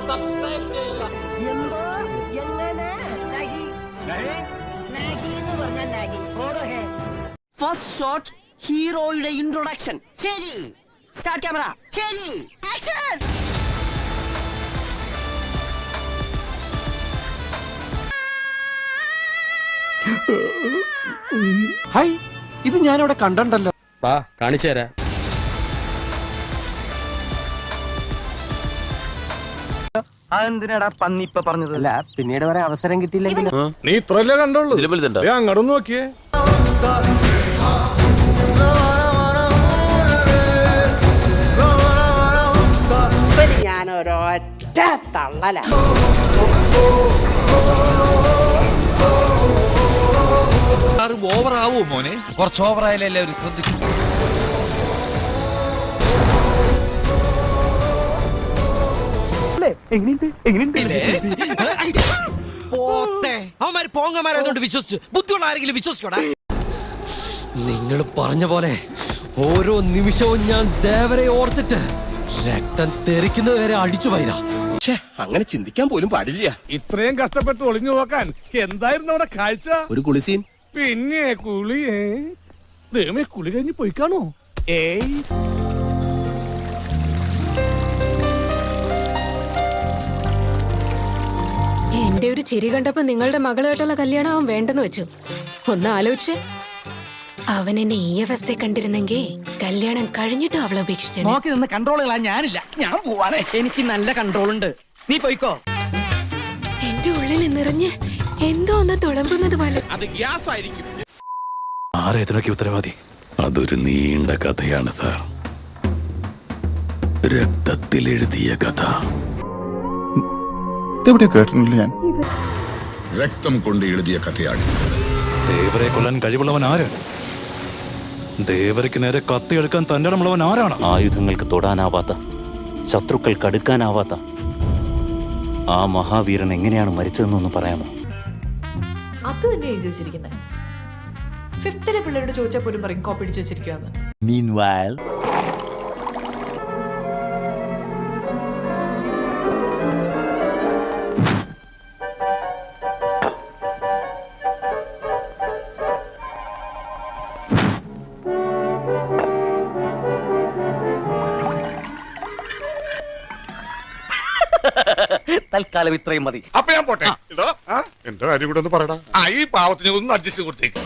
Subscribe ചെയ്യുക. എന്തോ എങ്ങനെ ഫസ്റ്റ് ഷോട്ട് ഹീറോയുടെ ഇൻട്രൊഡക്ഷൻ. ശരി, സ്റ്റാർട്ട് ക്യാമറ. ശരി, ആക്ഷൻ. ഹൈ, ഇത് ഞാനിവിടെ കണ്ടല്ലോ. വാ കാണിച്ചു തരാം. അതെന്തിനാടാ പന്നി ഇപ്പൊ പറഞ്ഞത്? അല്ല, പിന്നീട് വരെ അവസരം കിട്ടിയില്ലെങ്കിൽ നീ ഇത്രല്ലേ കണ്ടോളൂ. അങ്ങോട്ടൊന്ന് നോക്കിയേ. ഞാനൊരൊറ്റ തള്ളല. ഓവറാവോ മോനെ? കുറച്ച് ഓവറായാലേ എല്ലാവരും ശ്രദ്ധിക്കും. അവന്മാര് പോങ്ങന്മാരായതുകൊണ്ട് വിശ്വസിച്ചു. ബുദ്ധിയുള്ള ആരെങ്കിലും വിശ്വസിക്കോടാ. നിങ്ങൾ പറഞ്ഞ പോലെ ഓരോ നിമിഷവും ഞാൻ ദേവരെ ഓർത്തിട്ട് രക്തം തെറിക്കുന്നത് വരെ അടിച്ചു പോയിരാ. അങ്ങനെ ചിന്തിക്കാൻ പോലും പാടില്ല. ഇത്രയും കഷ്ടപ്പെട്ട് ഒളിഞ്ഞു നോക്കാൻ എന്തായിരുന്നു അവിടെ കാഴ്ച? ഒരു കുളിസീൻ. പിന്നെ കുളിയേ ദൈവമേ, കുളി കഴിഞ്ഞ് പോയിക്കാണോ? ഏയ്, എന്റെ ഒരു ചിരി കണ്ടപ്പോ നിങ്ങളുടെ മകളുമായിട്ടുള്ള കല്യാണം അവൻ വേണ്ടെന്ന് വെച്ചു. ഒന്ന് ആലോചിച്ച്, അവൻ എന്നെ ഈ അവസ്ഥ കണ്ടിരുന്നെങ്കിൽ കല്യാണം കഴിഞ്ഞിട്ടും അവളെ ഉപേക്ഷിച്ചു. നോക്കി നിന്ന് കൺട്രോളുകളാ ഞാനില്ല. ഞാൻ പോവാണ്, എനിക്ക് നല്ല കൺട്രോൾ ഉണ്ട്. നീ പോയിക്കോ. എന്റെ ഉള്ളിൽ നിറഞ്ഞ് എന്തോ ഒന്ന് തുളമ്പുന്നത് പോലെ. അത് ഗ്യാസ് ആയിരിക്കും. ആരേതിനൊക്കെ ഉത്തരവാദി? അതൊരു നീണ്ട കഥയാണ് സാർ. രക്തത്തിൽ എഴുതിയ കഥ. ഇതെവിടെ കേട്ടിട്ടില്ല ഞാൻ. രക്തം കൊണ്ട് എഴുതിയ കഥയാണ്. ദേവരെ കൊല്ലാൻ കഴിവുള്ളവൻ ആര്? ദേവരയ്ക്ക് നേരെ കത്തിയെടുക്കാൻ തന്റെ ഇടമുള്ളവൻ ആരാണ്? ആയുധങ്ങൾക്ക് തൊടാനാവാത്ത, ശത്രുക്കൾക്ക് അടുക്കാനാവാത്ത ആ മഹാവീരൻ എങ്ങനെയാണ് മരിച്ചതെന്നൊന്ന് പറയാമോ? അത് തന്നെ എഴുതി വെച്ചിരിക്കുന്നത്. ഫിഫ്ത്തിലെ പിള്ളേരോട് ചോദിച്ചാൽ പോലും പറയും കോപ്പി അടിച്ചു വെച്ചിരിക്കുവാന്ന്. തൽക്കാലം ഇത്രയും മതി. അപ്പൊ ഞാൻ പോട്ടെ. എന്റെ കാര്യം കൂടെ ഒന്ന് പറയടാ. ഈ പാവത്തിന് ഒന്ന് അഡ്ജസ്റ്റ് കൊടുത്തേക്ക്.